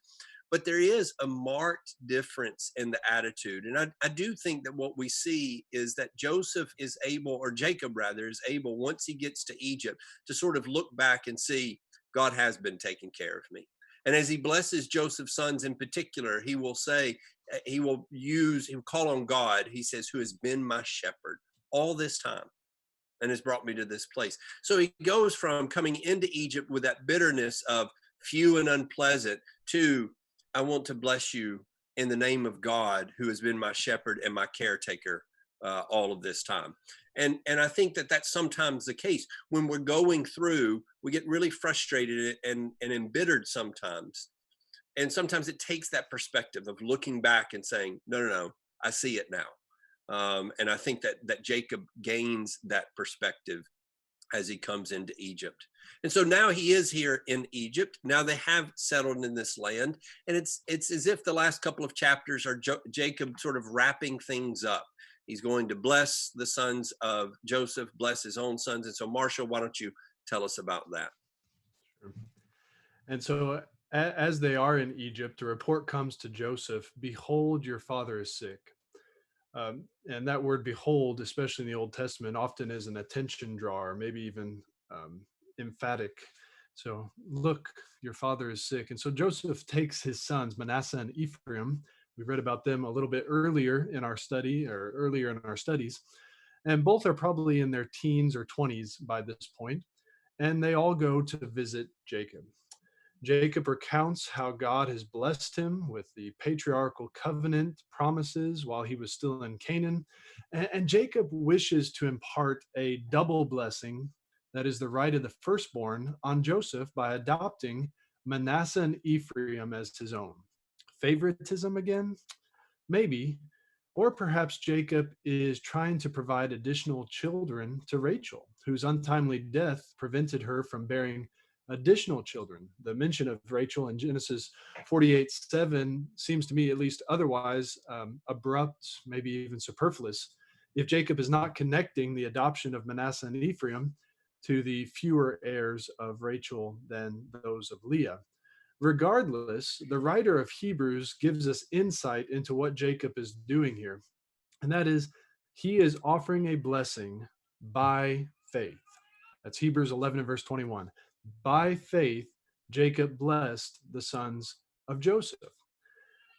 but there is a marked difference in the attitude. And I do think that what we see is that Joseph is able, or Jacob rather, is able, once he gets to Egypt, to sort of look back and see God has been taking care of me. And as he blesses Joseph's sons in particular, he will say, he'll call on God, he says, who has been my shepherd all this time and has brought me to this place. So he goes from coming into Egypt with that bitterness of few and unpleasant to, I want to bless you in the name of God, who has been my shepherd and my caretaker all of this time. And I think that that's sometimes the case when we're going through. We get really frustrated and embittered sometimes, and sometimes it takes that perspective of looking back and saying, no, I see it now. And I think that Jacob gains that perspective as he comes into Egypt. And so now he is here in Egypt. Now they have settled in this land. And it's as if the last couple of chapters are Jacob sort of wrapping things up. He's going to bless the sons of Joseph, bless his own sons. And so, Marshall, why don't you tell us about that? Sure. And so as they are in Egypt, a report comes to Joseph, behold, your father is sick. And that word behold, especially in the Old Testament, often is an attention drawer, maybe even emphatic. So look, your father is sick. And so Joseph takes his sons, Manasseh and Ephraim. We read about them a little bit earlier in our study, or earlier in our studies. And both are probably in their teens or 20s by this point. And they all go to visit Jacob. Jacob recounts how God has blessed him with the patriarchal covenant promises while he was still in Canaan. And Jacob wishes to impart a double blessing, that is the right of the firstborn, on Joseph by adopting Manasseh and Ephraim as his own. Favoritism again? Maybe. Or perhaps Jacob is trying to provide additional children to Rachel, whose untimely death prevented her from bearing additional children. The mention of Rachel in Genesis 48:7 seems to me at least otherwise abrupt, maybe even superfluous, if Jacob is not connecting the adoption of Manasseh and Ephraim to the fewer heirs of Rachel than those of Leah. Regardless, the writer of Hebrews gives us insight into what Jacob is doing here, and that is he is offering a blessing by faith. That's Hebrews 11 and verse 21. By faith, Jacob blessed the sons of Joseph.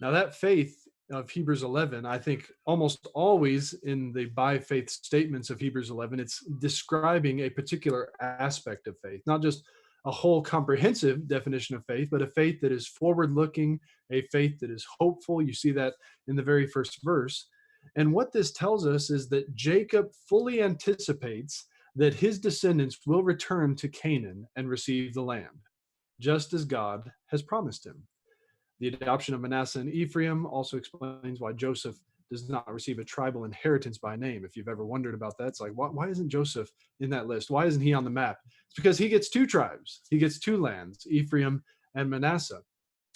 Now, that faith of Hebrews 11, I think almost always in the by faith statements of Hebrews 11, it's describing a particular aspect of faith, not just a whole comprehensive definition of faith, but a faith that is forward looking, a faith that is hopeful. You see that in the very first verse. And what this tells us is that Jacob fully anticipates that his descendants will return to Canaan and receive the land, just as God has promised him. The adoption of Manasseh and Ephraim also explains why Joseph does not receive a tribal inheritance by name. If you've ever wondered about that, it's like, why isn't Joseph in that list? Why isn't he on the map? It's because he gets two tribes. He gets two lands, Ephraim and Manasseh.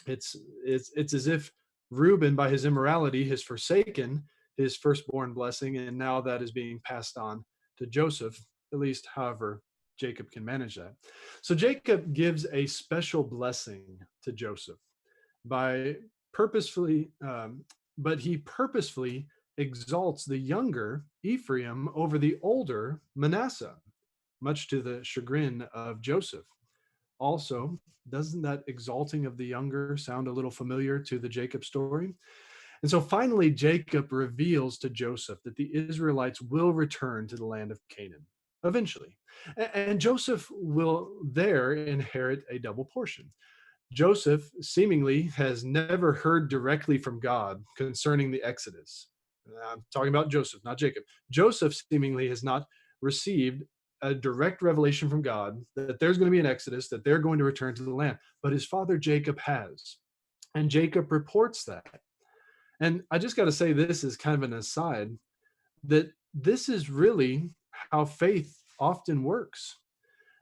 It's as if Reuben, by his immorality, has forsaken his firstborn blessing, and now that is being passed on to Joseph, at least however Jacob can manage that. So Jacob gives a special blessing to Joseph by purposefully, but he purposefully exalts the younger Ephraim over the older Manasseh, much to the chagrin of Joseph. Also, doesn't that exalting of the younger sound a little familiar to the Jacob story? And so finally, Jacob reveals to Joseph that the Israelites will return to the land of Canaan eventually. And Joseph will there inherit a double portion. Joseph seemingly has never heard directly from God concerning the Exodus. I'm talking about Joseph, not Jacob. Joseph seemingly has not received a direct revelation from God that there's going to be an Exodus, that they're going to return to the land. But his father Jacob has. And Jacob reports that. And I just got to say this is kind of an aside, that this is really how faith often works.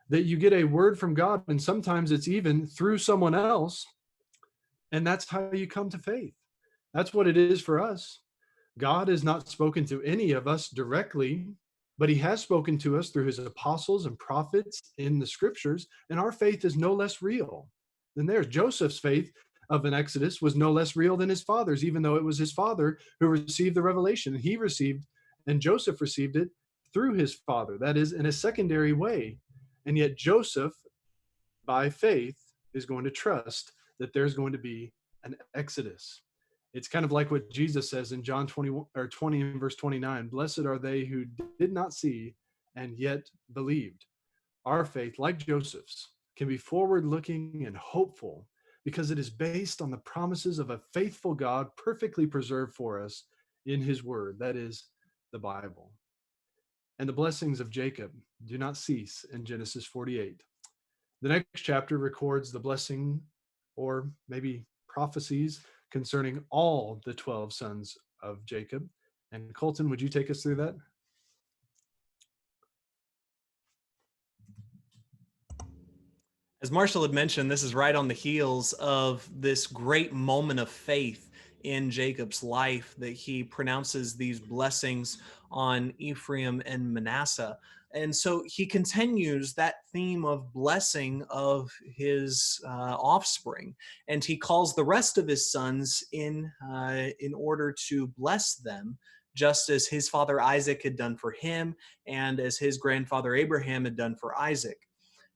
That you get a word from God, and sometimes it's even through someone else, and that's how you come to faith. That's what it is for us. God has not spoken to any of us directly, but he has spoken to us through his apostles and prophets in the scriptures, and our faith is no less real than theirs. Joseph's faith of an Exodus was no less real than his father's, even though it was his father who received the revelation. He received, and Joseph received it through his father, that is, in a secondary way. And yet, Joseph, by faith, is going to trust that there's going to be an Exodus. It's kind of like what Jesus says in John 20 and verse 29. Blessed are they who did not see and yet believed. Our faith, like Joseph's, can be forward looking and hopeful because it is based on the promises of a faithful God perfectly preserved for us in his word, that is, the Bible. And the blessings of Jacob do not cease in Genesis 48. The next chapter records the blessing, or maybe prophecies, concerning all the 12 sons of Jacob. And Colton, would you take us through that? As Marshall had mentioned, this is right on the heels of this great moment of faith in Jacob's life that he pronounces these blessings on Ephraim and Manasseh. And so he continues that theme of blessing of his offspring, and he calls the rest of his sons in order to bless them, just as his father Isaac had done for him, and as his grandfather Abraham had done for Isaac.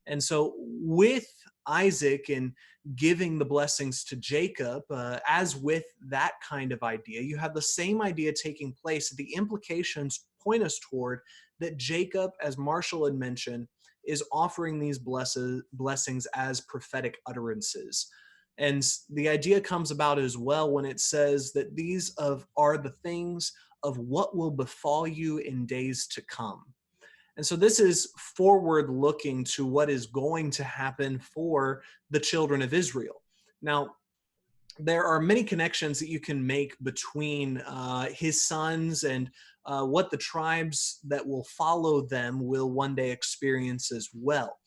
And so, with Isaac and giving the blessings to Jacob, as with that kind of idea, you have the same idea taking place. The implications point us toward that Jacob, as Marshall had mentioned, is offering these blessings as prophetic utterances. And the idea comes about as well when it says that these are the things of what will befall you in days to come. And so this is forward looking to what is going to happen for the children of Israel. Now, there are many connections that you can make between his sons and what the tribes that will follow them will one day experience as well.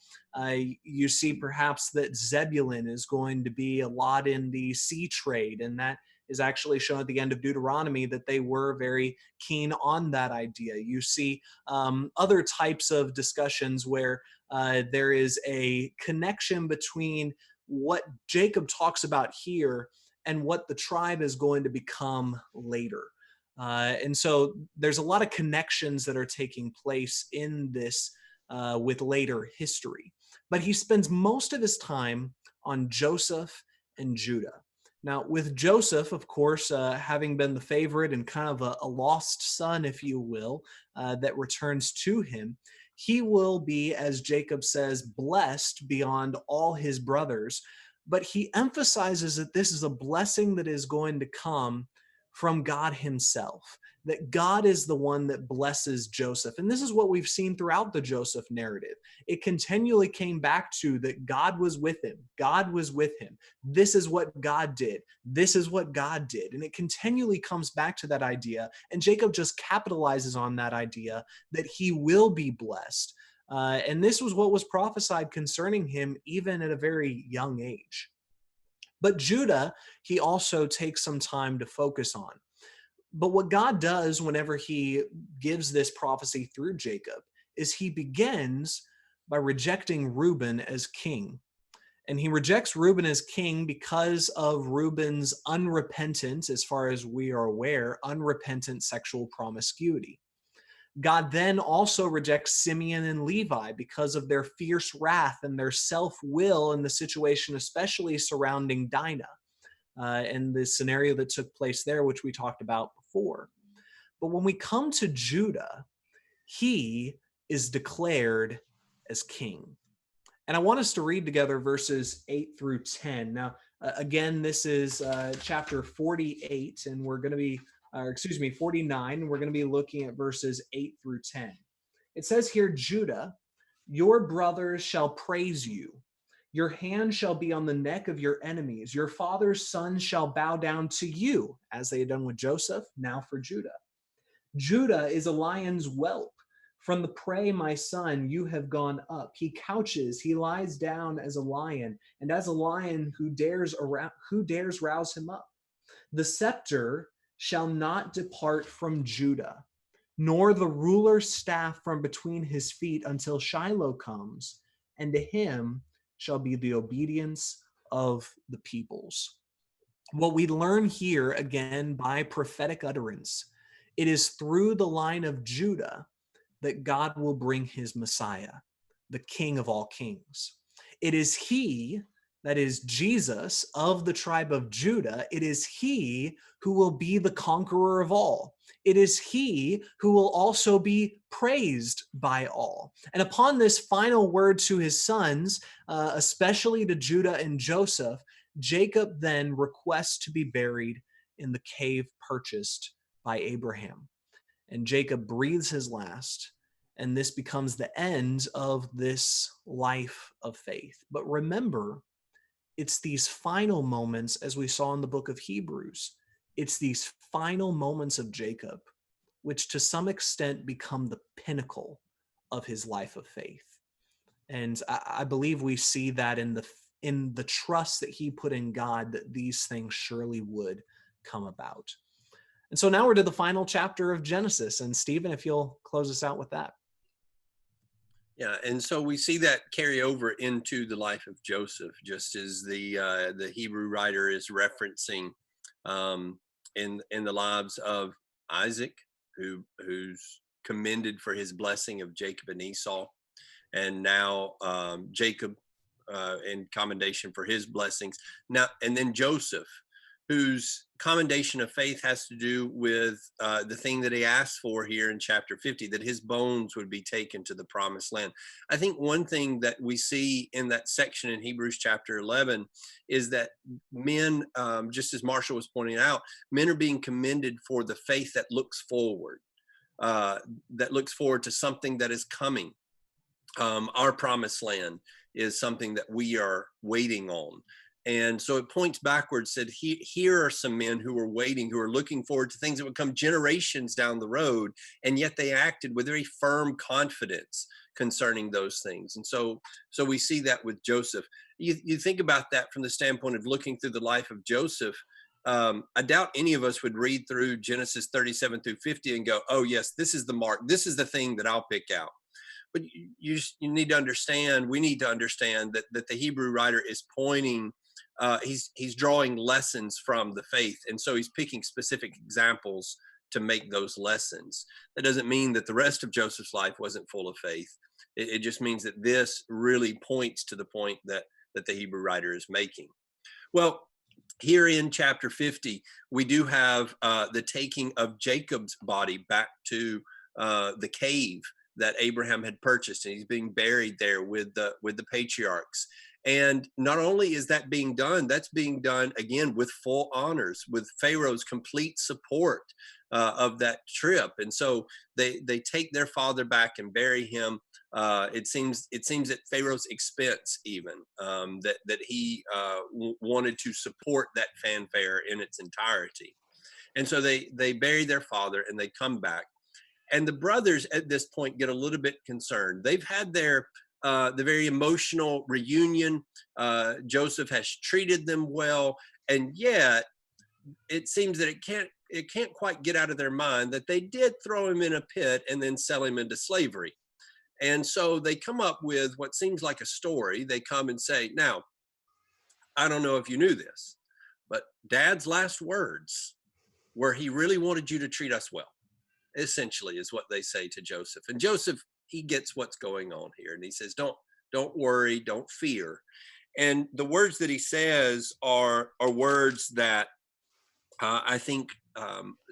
You see perhaps that Zebulun is going to be a lot in the sea trade, and that is actually shown at the end of Deuteronomy that they were very keen on that idea. You see other types of discussions where there is a connection between what Jacob talks about here and what the tribe is going to become later. And so there's a lot of connections that are taking place in this with later history. But he spends most of his time on Joseph and Judah. Now, with Joseph, of course, having been the favorite and kind of a lost son, if you will, that returns to him, he will be, as Jacob says, blessed beyond all his brothers. But he emphasizes that this is a blessing that is going to come from God himself, that God is the one that blesses Joseph. And this is what we've seen throughout the Joseph narrative. It continually came back to that God was with him. God was with him. This is what God did. This is what God did. And it continually comes back to that idea. And Jacob just capitalizes on that idea that he will be blessed. And this was what was prophesied concerning him even at a very young age. But Judah, he also takes some time to focus on. But what God does whenever he gives this prophecy through Jacob is he begins by rejecting Reuben as king. And he rejects Reuben as king because of Reuben's unrepentant, as far as we are aware, unrepentant sexual promiscuity. God then also rejects Simeon and Levi because of their fierce wrath and their self-will in the situation, especially surrounding Dinah and the scenario that took place there, which we talked about before. But when we come to Judah, he is declared as king. And I want us to read together verses 8 through 10. Now, again, this is chapter 48, and we're going to be 49, and we're going to be looking at verses 8 through 10. It says here, Judah, your brothers shall praise you. Your hand shall be on the neck of your enemies. Your father's sons shall bow down to you, as they had done with Joseph, now for Judah. Judah is a lion's whelp. From the prey, my son, you have gone up. He couches, he lies down as a lion, and as a lion who dares rouse him up. The scepter shall not depart from Judah, nor the ruler's staff from between his feet until Shiloh comes, and to him shall be the obedience of the peoples. What we learn here, again, by prophetic utterance, it is through the line of Judah that God will bring his Messiah, the King of all kings. It is he, that is Jesus of the tribe of Judah, it is he who will be the conqueror of all. It is he who will also be praised by all. And upon this final word to his sons, especially to Judah and Joseph, Jacob then requests to be buried in the cave purchased by Abraham. And Jacob breathes his last, and this becomes the end of this life of faith. But remember, it's these final moments, as we saw in the book of Hebrews, it's these final moments of Jacob, which to some extent become the pinnacle of his life of faith. And I believe we see that in the trust that he put in God, that these things surely would come about. And so now we're to the final chapter of Genesis. And Stephen, if you'll close us out with that. Yeah, and so we see that carry over into the life of Joseph, just as the Hebrew writer is referencing in the lives of Isaac, who's commended for his blessing of Jacob and Esau, and now Jacob in commendation for his blessings. Now, and then Joseph, whose commendation of faith has to do with the thing that he asked for here in chapter 50, that his bones would be taken to the promised land. I think one thing that we see in that section in Hebrews chapter 11 is that men, just as Marshall was pointing out, men are being commended for the faith that looks forward to something that is coming. Our promised land is something that we are waiting on. And so it points backwards, said here are some men who are waiting, who are looking forward to things that would come generations down the road, and yet they acted with very firm confidence concerning those things. And so we see that with Joseph. You think about that from the standpoint of looking through the life of Joseph. I doubt any of us would read through Genesis 37 through 50 and go, oh yes, this is the mark. This is the thing that I'll pick out. But you need to understand, we need to understand that the Hebrew writer is pointing, he's drawing lessons from the faith. And so he's picking specific examples to make those lessons. That doesn't mean that the rest of Joseph's life wasn't full of faith. It just means that this really points to the point that the Hebrew writer is making. Well, here in chapter 50, we do have the taking of Jacob's body back to the cave that Abraham had purchased, and he's being buried there with the patriarchs. And not only is that being done, that's being done again with full honors, with Pharaoh's complete support of that trip. And so they take their father back and bury him. It seems at Pharaoh's expense, even that he wanted to support that fanfare in its entirety. And so they bury their father and they come back. And the brothers at this point get a little bit concerned. They've had the very emotional reunion. Joseph has treated them well, and yet it seems that it can't quite get out of their mind that they did throw him in a pit and then sell him into slavery. And so they come up with what seems like a story. They come and say, now, I don't know if you knew this, but Dad's last words were he really wanted you to treat us well. Essentially is what they say to Joseph. And Joseph, he gets what's going on here. And he says, don't worry, don't fear. And the words that he says are words that I think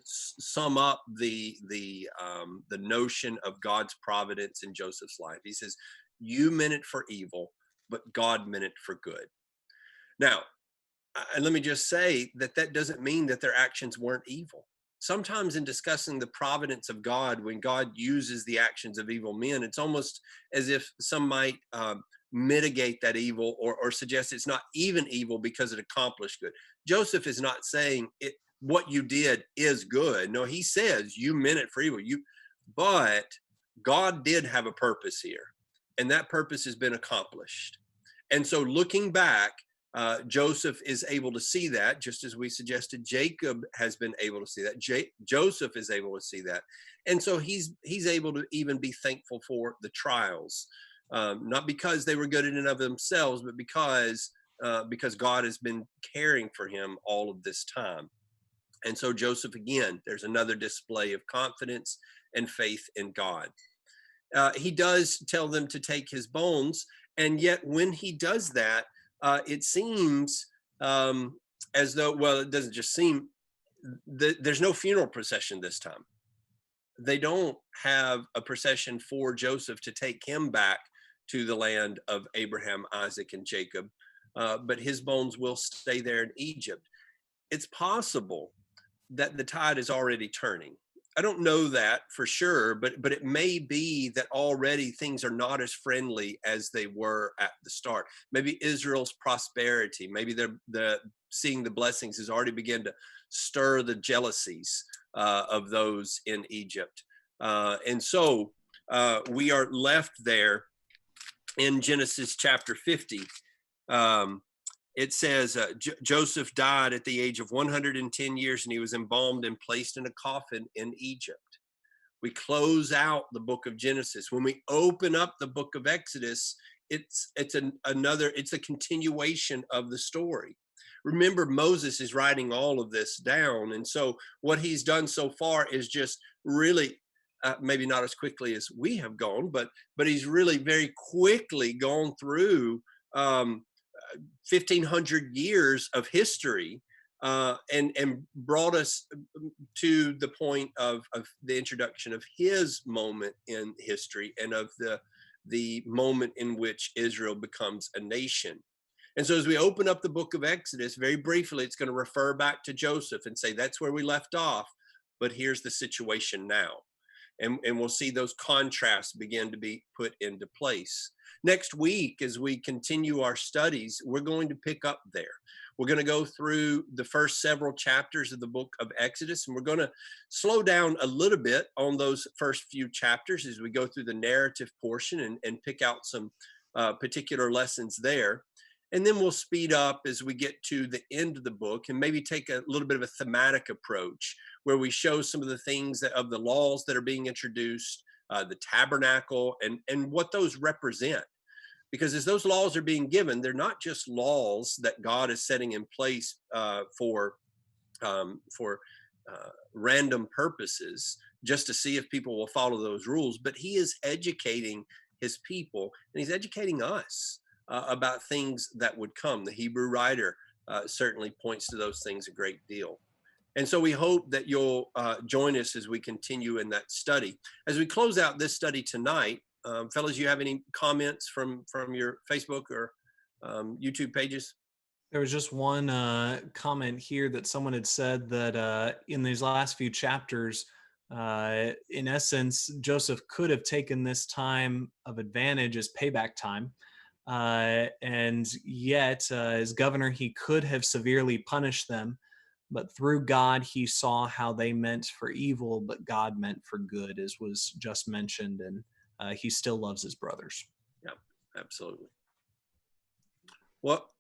sum up the notion of God's providence in Joseph's life. He says, you meant it for evil, but God meant it for good. Now, and let me just say that doesn't mean that their actions weren't evil. Sometimes in discussing the providence of God, when God uses the actions of evil men, it's almost as if some might mitigate that evil or suggest it's not even evil because it accomplished good. Joseph is not saying what you did is good. No, he says you meant it for evil. But God did have a purpose here, and that purpose has been accomplished. And so looking back, Joseph is able to see that, just as we suggested. Jacob has been able to see that. Joseph is able to see that, and so he's able to even be thankful for the trials, not because they were good in and of themselves, but because God has been caring for him all of this time. And so Joseph, again, there's another display of confidence and faith in God. He does tell them to take his bones, and yet when he does that, it seems as though, well, it doesn't just seem, there's no funeral procession this time. They don't have a procession for Joseph to take him back to the land of Abraham, Isaac, and Jacob, but his bones will stay there in Egypt. It's possible that the tide is already turning. I don't know that for sure, but it may be that already things are not as friendly as they were at the start. Maybe Israel's prosperity, maybe the seeing the blessings has already begun to stir the jealousies of those in Egypt. And so we are left there in Genesis chapter 50. It says Joseph died at the age of 110 years, and he was embalmed and placed in a coffin in Egypt. We close out the book of Genesis. When we open up the book of Exodus, it's a continuation of the story. Remember, Moses is writing all of this down, and so what he's done so far is just really maybe not as quickly as we have gone, but he's really very quickly gone through 1,500 years of history and brought us to the point of the introduction of his moment in history and of the moment in which Israel becomes a nation. And so as we open up the book of Exodus, very briefly, it's going to refer back to Joseph and say, that's where we left off, but here's the situation now. And we'll see those contrasts begin to be put into place. Next week, as we continue our studies, we're going to pick up there. We're going to go through the first several chapters of the book of Exodus, and we're going to slow down a little bit on those first few chapters as we go through the narrative portion and pick out some particular lessons there. And then we'll speed up as we get to the end of the book and maybe take a little bit of a thematic approach where we show some of the things of the laws that are being introduced, the tabernacle, and what those represent. Because as those laws are being given, they're not just laws that God is setting in place for random purposes, just to see if people will follow those rules, but he is educating his people, and he's educating us about things that would come. The Hebrew writer certainly points to those things a great deal. And so we hope that you'll join us as we continue in that study. As we close out this study tonight, fellas, you have any comments from your Facebook or YouTube pages? There was just one comment here that someone had said that in these last few chapters, in essence, Joseph could have taken this time of advantage as payback time. And yet, as governor, he could have severely punished them. But through God, he saw how they meant for evil, but God meant for good, as was just mentioned. And he still loves his brothers. Yeah, absolutely. Well,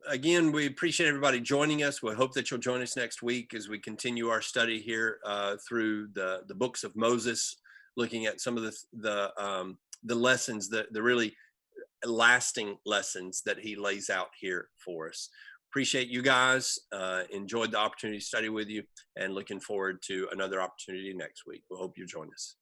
again, we appreciate everybody joining us. We hope that you'll join us next week as we continue our study here through the books of Moses, looking at some of the lessons, the really lasting lessons that he lays out here for us. Appreciate you guys. Enjoyed the opportunity to study with you, and looking forward to another opportunity next week. We hope you join us.